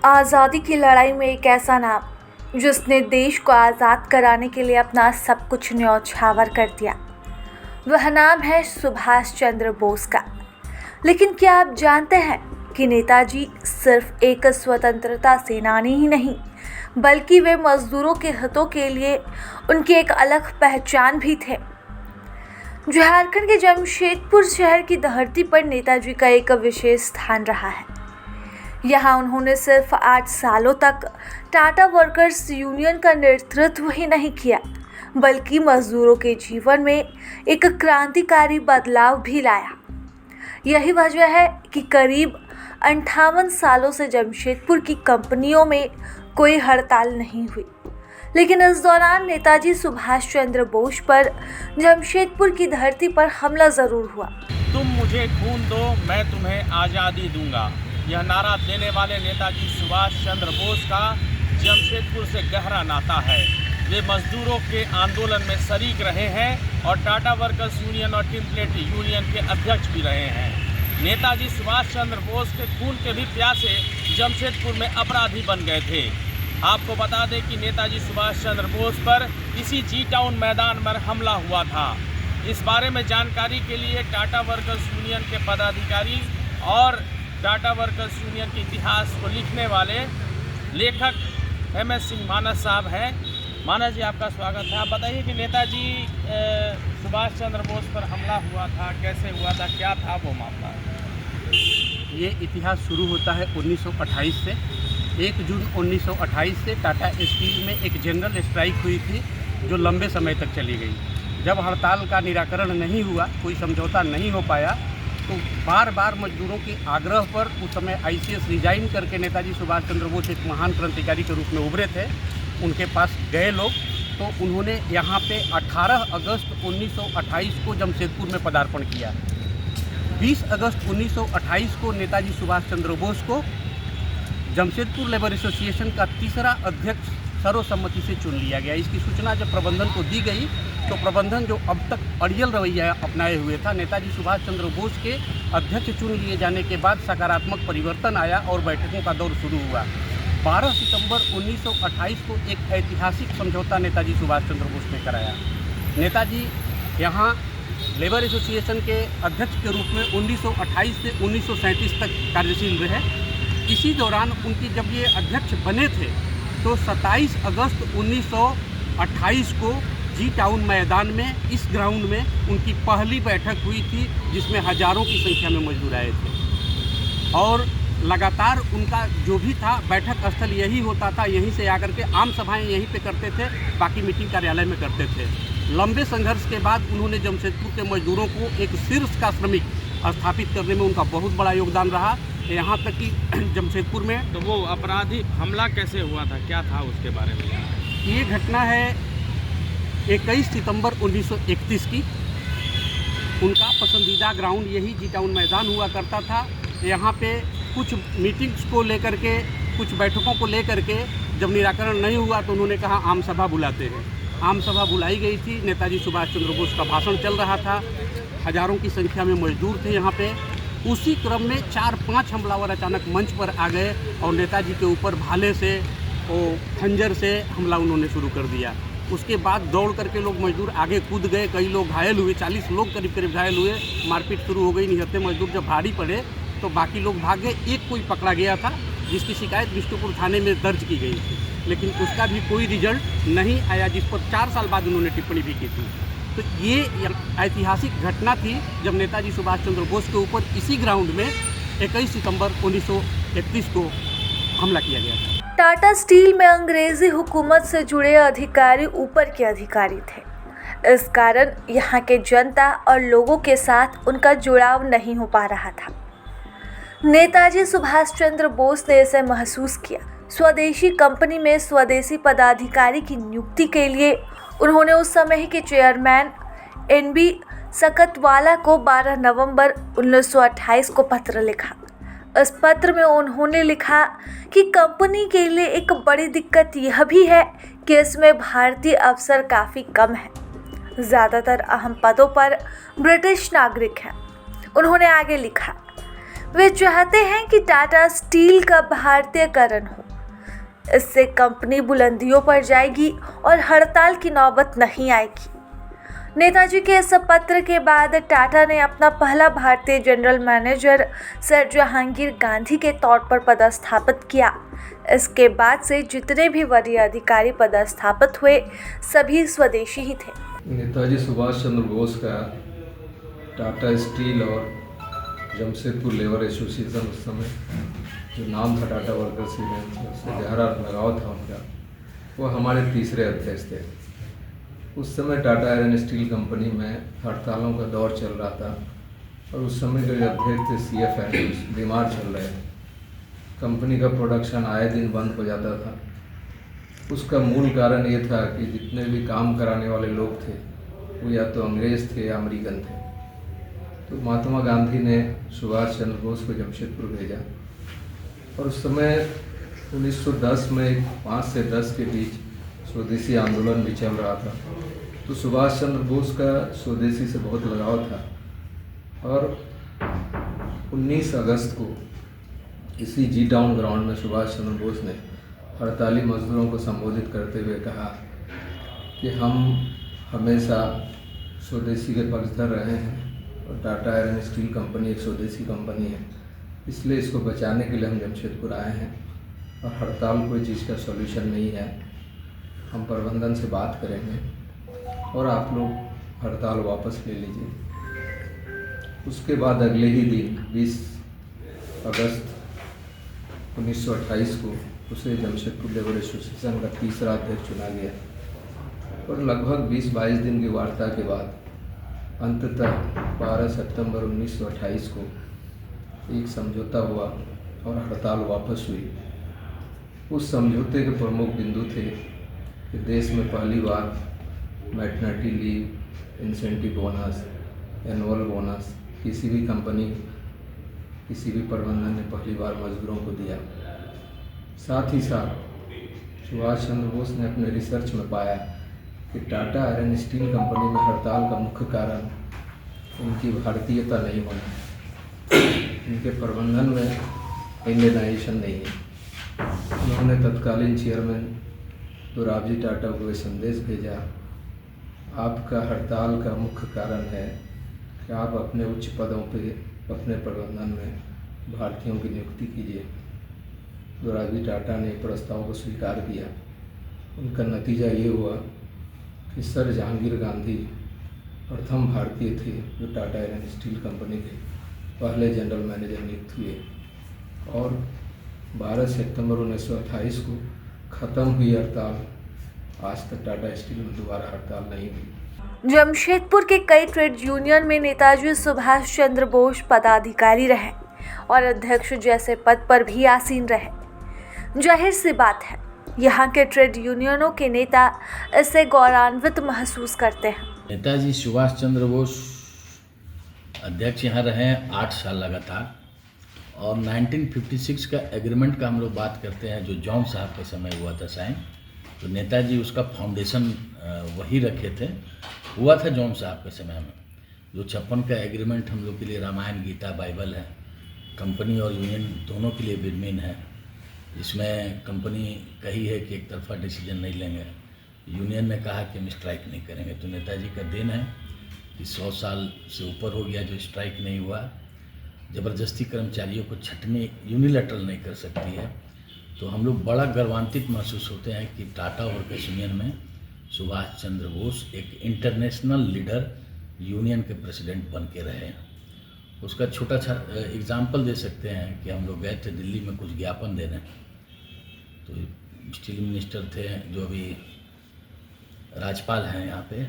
आज़ादी की लड़ाई में एक ऐसा नाम जिसने देश को आज़ाद कराने के लिए अपना सब कुछ न्यौछावर कर दिया, वह नाम है सुभाष चंद्र बोस का। लेकिन क्या आप जानते हैं कि नेताजी सिर्फ एक स्वतंत्रता सेनानी ही नहीं, बल्कि वे मजदूरों के हितों के लिए उनकी एक अलग पहचान भी थे। झारखंड के जमशेदपुर शहर की धरती पर नेताजी का एक विशेष स्थान रहा है। यहाँ उन्होंने सिर्फ 8 सालों तक टाटा वर्कर्स यूनियन का नेतृत्व ही नहीं किया, बल्कि मजदूरों के जीवन में एक क्रांतिकारी बदलाव भी लाया। यही वजह है कि करीब 58 सालों से जमशेदपुर की कंपनियों में कोई हड़ताल नहीं हुई। लेकिन इस दौरान नेताजी सुभाष चंद्र बोस पर जमशेदपुर की धरती पर हमला ज़रूर हुआ। तुम मुझे खून दो, मैं तुम्हें आज़ादी दूंगा। यह नारा देने वाले नेताजी सुभाष चंद्र बोस का जमशेदपुर से गहरा नाता है। वे मजदूरों के आंदोलन में शरीक रहे हैं और टाटा वर्कर्स यूनियन और टिम्पलेट यूनियन के अध्यक्ष भी रहे हैं। नेताजी सुभाष चंद्र बोस के खून के भी प्यासे जमशेदपुर में अपराधी बन गए थे। आपको बता दें कि नेताजी सुभाष चंद्र बोस पर इसी जी टाउन मैदान पर हमला हुआ था। इस बारे में जानकारी के लिए टाटा वर्कर्स यूनियन के पदाधिकारी और टाटा वर्कर्स यूनियन के इतिहास को लिखने वाले लेखक MS सिंह मानस साहब हैं। मानस जी, आपका स्वागत है। आप बताइए कि नेताजी सुभाष चंद्र बोस पर हमला हुआ था, कैसे हुआ था, क्या था वो मामला? ये इतिहास शुरू होता है 1928 से। 1 जून 1928 से टाटा स्टील में एक जनरल स्ट्राइक हुई थी जो लंबे समय तक चली गई। जब हड़ताल का निराकरण नहीं हुआ, कोई समझौता नहीं हो पाया, तो बार बार मजदूरों के आग्रह पर उस समय ICS रिजाइन करके नेताजी सुभाष चंद्र बोस एक महान क्रांतिकारी के रूप में उभरे थे। उनके पास गए लोग, तो उन्होंने यहाँ पे 18 अगस्त 1928 को जमशेदपुर में पदार्पण किया। 20 अगस्त 1928 को नेताजी सुभाष चंद्र बोस को जमशेदपुर लेबर एसोसिएशन का तीसरा अध्यक्ष सर्वसम्मति से चुन लिया गया। इसकी सूचना जब प्रबंधन को दी गई तो प्रबंधन, जो अब तक अड़ियल रवैया अपनाए हुए था, नेताजी सुभाष चंद्र बोस के अध्यक्ष चुन लिए जाने के बाद सकारात्मक परिवर्तन आया और बैठकों का दौर शुरू हुआ। 12 सितंबर 1928 को एक ऐतिहासिक समझौता नेताजी सुभाष चंद्र बोस ने कराया। नेताजी यहाँ लेबर एसोसिएशन के अध्यक्ष के रूप में 1928 से 1937 तक कार्यशील रहे। इसी दौरान उनकी जब ये अध्यक्ष बने थे तो 27 अगस्त 1928 को जी टाउन मैदान में, इस ग्राउंड में उनकी पहली बैठक हुई थी, जिसमें हज़ारों की संख्या में मजदूर आए थे। और लगातार उनका जो भी था बैठक स्थल यही होता था। यहीं से आकर के आम सभाएं यहीं पे करते थे, बाकी मीटिंग कार्यालय में करते थे। लंबे संघर्ष के बाद उन्होंने जमशेदपुर के मजदूरों को एक शीर्ष का श्रमिक स्थापित करने में उनका बहुत बड़ा योगदान रहा। यहाँ तक कि जमशेदपुर में तो वो अपराधी हमला कैसे हुआ था, क्या था उसके बारे में? ये घटना है 21 सितंबर 1931 की। उनका पसंदीदा ग्राउंड यही जी टाउन मैदान हुआ करता था। यहाँ पे कुछ मीटिंग्स को लेकर के, कुछ बैठकों को लेकर के जब निराकरण नहीं हुआ तो उन्होंने कहा आम सभा बुलाते हैं। आम सभा बुलाई गई थी। नेताजी सुभाष चंद्र बोस का भाषण चल रहा था। हज़ारों की संख्या में मजदूर थे यहाँ पे। उसी क्रम में 4-5 हमलावर अचानक मंच पर आ गए और नेताजी के ऊपर भाले से और खंजर से हमला उन्होंने शुरू कर दिया। उसके बाद दौड़ करके लोग मजदूर आगे कूद गए। कई लोग घायल हुए, 40 लोग करीब घायल हुए। मारपीट शुरू हो गई। निहत्थे मजदूर जब भारी पड़े तो बाकी लोग भाग गए। एक कोई पकड़ा गया था जिसकी शिकायत बिष्टुपुर थाने में दर्ज की गई थी, लेकिन उसका भी कोई रिजल्ट नहीं आया, जिस पर 4 साल बाद उन्होंने टिप्पणी भी की थी। तो ये ऐतिहासिक घटना थी जब नेताजी सुभाष चंद्र बोस के ऊपर इसी ग्राउंड में 21 सितंबर 1931 को हमला किया गया था। टाटा स्टील में अंग्रेजी हुकूमत से जुड़े अधिकारी ऊपर के अधिकारी थे। इस कारण यहाँ के जनता और लोगों के साथ उनका जुड़ाव नहीं हो पा रहा था। नेताजी सुभाष चंद्र बोस ने इसे महसूस किया। स्वदेशी कंपनी में स्वदेशी पदाधिकारी की नियुक्ति के लिए उन्होंने उस समय के चेयरमैन NB सकतवाला को 12 नवंबर 1928 को पत्र लिखा। इस पत्र में उन्होंने लिखा कि कंपनी के लिए एक बड़ी दिक्कत यह भी है कि इसमें भारतीय अफसर काफ़ी कम हैं। ज़्यादातर अहम पदों पर ब्रिटिश नागरिक हैं। उन्होंने आगे लिखा, वे चाहते हैं कि टाटा स्टील का भारतीयकरण हो। इससे कंपनी बुलंदियों पर जाएगी और हड़ताल की नौबत नहीं आएगी। नेताजी के इस पत्र के बाद टाटा ने अपना पहला भारतीय general manager sir Jahangir Gandhi के तौर पर पदस्थापित किया। इसके बाद से जितने भी वरीय अधिकारी पदस्थापित हुए सभी स्वदेशी ही थे। नेताजी सुभाष चंद्र बोस का टाटा स्टील और जमशेदपुर लेबर एसोसिएशन उस समय जो नाम था टाटा वर्कर्स यूनियन, उससे गहरा लगाव था उनका। वो हमारे तीसरे अध्यक्ष थे। उस समय टाटा आयरन स्टील कंपनी में हड़तालों का दौर चल रहा था और उस समय के अध्यक्ष थे CF एंड्रूज, बीमार चल रहे थे। कंपनी का प्रोडक्शन आए दिन बंद हो जाता था। उसका मूल कारण ये था कि जितने भी काम कराने वाले लोग थे वो या तो अंग्रेज़ थे या अमेरिकन थे। तो महात्मा गांधी ने सुभाष चंद्र बोस को जमशेदपुर भेजा और उस समय 1910 में 5 से 10 के बीच स्वदेशी आंदोलन भी चल रहा था। तो सुभाष चंद्र बोस का स्वदेशी से बहुत लगाव था और 19 अगस्त को इसी जी टाउन ग्राउंड में सुभाष चंद्र बोस ने हड़ताली मजदूरों को संबोधित करते हुए कहा कि हम हमेशा स्वदेशी के पक्षधर रहे हैं और टाटा आयरन स्टील कंपनी एक स्वदेशी कंपनी है, इसलिए इसको बचाने के लिए हम जमशेदपुर आए हैं और हड़ताल कोई चीज़ का सॉल्यूशन नहीं है। हम प्रबंधन से बात करेंगे और आप लोग हड़ताल वापस ले लीजिए। उसके बाद अगले ही दिन 20 अगस्त 1928 को उसे जमशेदपुर लेबर एसोसिएशन का तीसरा अध्यक्ष चुना गया और लगभग 20-22 दिन की वार्ता के बाद अंततः 12 सितंबर 1928 को एक समझौता हुआ और हड़ताल वापस हुई। उस समझौते के प्रमुख बिंदु थे कि देश में पहली बार maternity leave, incentive bonus, annual bonus किसी भी कंपनी, किसी भी प्रबंधन ने पहली बार मजदूरों को दिया। साथ ही साथ सुभाष चंद्र बोस ने अपने रिसर्च में पाया कि टाटा आयरन स्टील कंपनी में हड़ताल का मुख्य कारण उनकी भारतीयता नहीं होना, इनके प्रबंधन में इंडियनाइजेशन नहीं है। उन्होंने तत्कालीन चेयरमैन दोराबजी टाटा को संदेश भेजा, आपका हड़ताल का मुख्य कारण है कि आप अपने उच्च पदों पे अपने प्रबंधन में भारतीयों की नियुक्ति कीजिए। दोराबजी टाटा ने प्रस्ताव को स्वीकार किया। उनका नतीजा ये हुआ कि सर जहांगीर गांधी प्रथम भारतीय थे जो टाटा आयरन स्टील कंपनी के पहले जनरल मैनेजर नियुक्त हुए और 12 सितंबर 1928 को ख़त्म हुई हड़ताल। आज तक टाटा स्टील में दोबारा हड़ताल नहीं हुई। जमशेदपुर के कई ट्रेड यूनियन में नेताजी सुभाष चंद्र बोस पदाधिकारी रहे और अध्यक्ष जैसे पद पर भी आसीन रहे। जाहिर सी बात है, यहाँ के ट्रेड यूनियनों के नेता इससे गौरवान्वित महसूस करते हैं। नेताजी सुभाष चंद्र बोस अध्यक्ष यहाँ रहे 8 साल लगातार और 1956 का एग्रीमेंट का हम लोग बात करते हैं जो जॉन साहब के समय हुआ था साइन, तो नेताजी उसका फाउंडेशन वही रखे थे, हुआ था जॉन साहब के समय में। जो 56 का एग्रीमेंट हम लोग के लिए रामायण, गीता, बाइबल है। कंपनी और यूनियन दोनों के लिए विन है। इसमें कंपनी कही है कि एक तरफा डिसीजन नहीं लेंगे, यूनियन ने कहा कि हम स्ट्राइक नहीं करेंगे। तो नेताजी का दिन है कि 100 साल से ऊपर हो गया जो स्ट्राइक नहीं हुआ। ज़बरदस्ती कर्मचारियों को छटनी यूनिलैटरल नहीं कर सकती है। तो हम लोग बड़ा गर्वान्वित महसूस होते हैं कि टाटा वर्कर्स यूनियन में सुभाष चंद्र बोस एक इंटरनेशनल लीडर यूनियन के प्रेसिडेंट बन के रहे हैं। उसका छोटा सा एग्जाम्पल दे सकते हैं कि हम लोग गए थे दिल्ली में कुछ ज्ञापन देने, तो स्टील मिनिस्टर थे जो अभी राज्यपाल हैं यहाँ पे,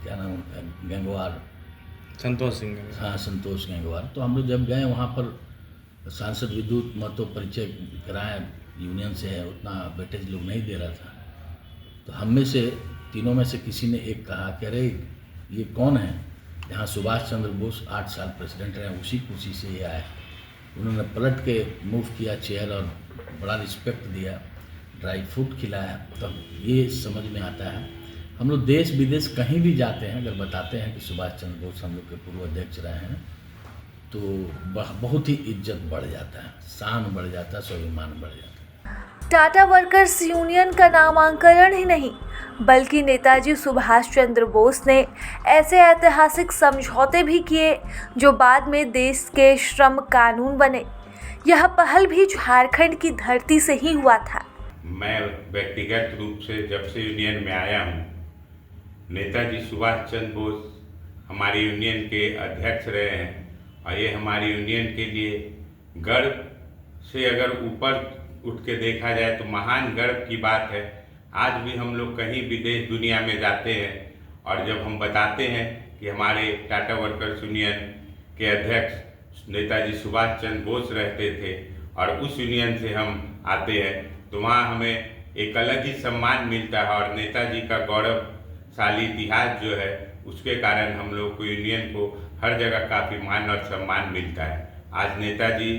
क्या नाम उनका, गंगवार, संतोष सिंह। हाँ, संतोष गंगवार। तो हम लोग जब गए वहाँ पर सांसद विद्युत महतो परिचय कराया, यूनियन से है, उतना वेटेज लोग नहीं दे रहा था। तो हम में से तीनों में से किसी ने एक कहा कि अरे ये कौन है, यहाँ सुभाष चंद्र बोस 8 साल प्रेसिडेंट रहे, उसी कुर्सी से ये आए। उन्होंने पलट के मूव किया चेयर और बड़ा रिस्पेक्ट दिया, ड्राई फ्रूट खिलाया। तब ये समझ में आता है। हम लोग देश विदेश कहीं भी जाते हैं, अगर बताते हैं कि सुभाष चंद्र बोस हम लोग के पूर्व अध्यक्ष रहे हैं, तो बहुत ही इज्जत बढ़ जाता है, शान बढ़ जाता है, स्वाभिमान बढ़ जाता है। टाटा वर्कर्स यूनियन का नामांकन ही नहीं बल्कि नेताजी सुभाष चंद्र बोस ने ऐसे ऐतिहासिक समझौते भी किए जो बाद में देश के श्रम कानून बने। यह पहल भी झारखंड की धरती से ही हुआ था। मैं व्यक्तिगत रूप से जब से यूनियन में आया हूँ, नेताजी सुभाष चंद्र बोस हमारी यूनियन के अध्यक्ष रहे हैं और ये हमारी यूनियन के लिए गर्व से अगर ऊपर उठ के देखा जाए तो महान गर्व की बात है। आज भी हम लोग कहीं भी देश दुनिया में जाते हैं और जब हम बताते हैं कि हमारे टाटा वर्कर्स यूनियन के अध्यक्ष नेताजी सुभाष चंद्र बोस रहते थे और उस यूनियन से हम आते हैं तो वहाँ हमें एक अलग ही सम्मान मिलता है और नेताजी का गौरवशाली इतिहास जो है उसके कारण हम लोग को यूनियन को हर जगह काफ़ी मान और सम्मान मिलता है। आज नेताजी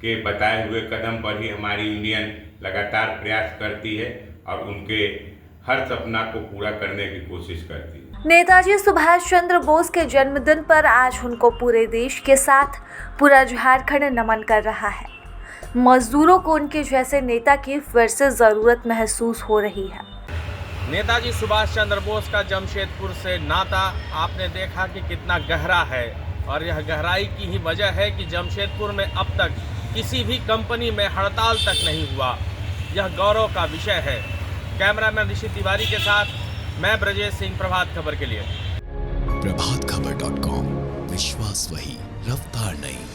के बताए हुए कदम पर ही हमारी यूनियन लगातार प्रयास करती है और उनके हर सपना को पूरा करने की कोशिश करती है। नेताजी सुभाष चंद्र बोस के जन्मदिन पर आज उनको पूरे देश के साथ पूरा झारखंड नमन कर रहा है। मजदूरों को उनके जैसे नेता की फिर से ज़रूरत महसूस हो रही है। नेताजी सुभाष चंद्र बोस का जमशेदपुर से नाता आपने देखा कि कितना गहरा है और यह गहराई की ही वजह है कि जमशेदपुर में अब तक किसी भी कंपनी में हड़ताल तक नहीं हुआ। यह गौरव का विषय है। कैमरामैन ऋषि तिवारी के साथ मैं ब्रजेश सिंह, प्रभात खबर के लिए। प्रभातखबर.com, विश्वास वही, रफ्तार नहीं।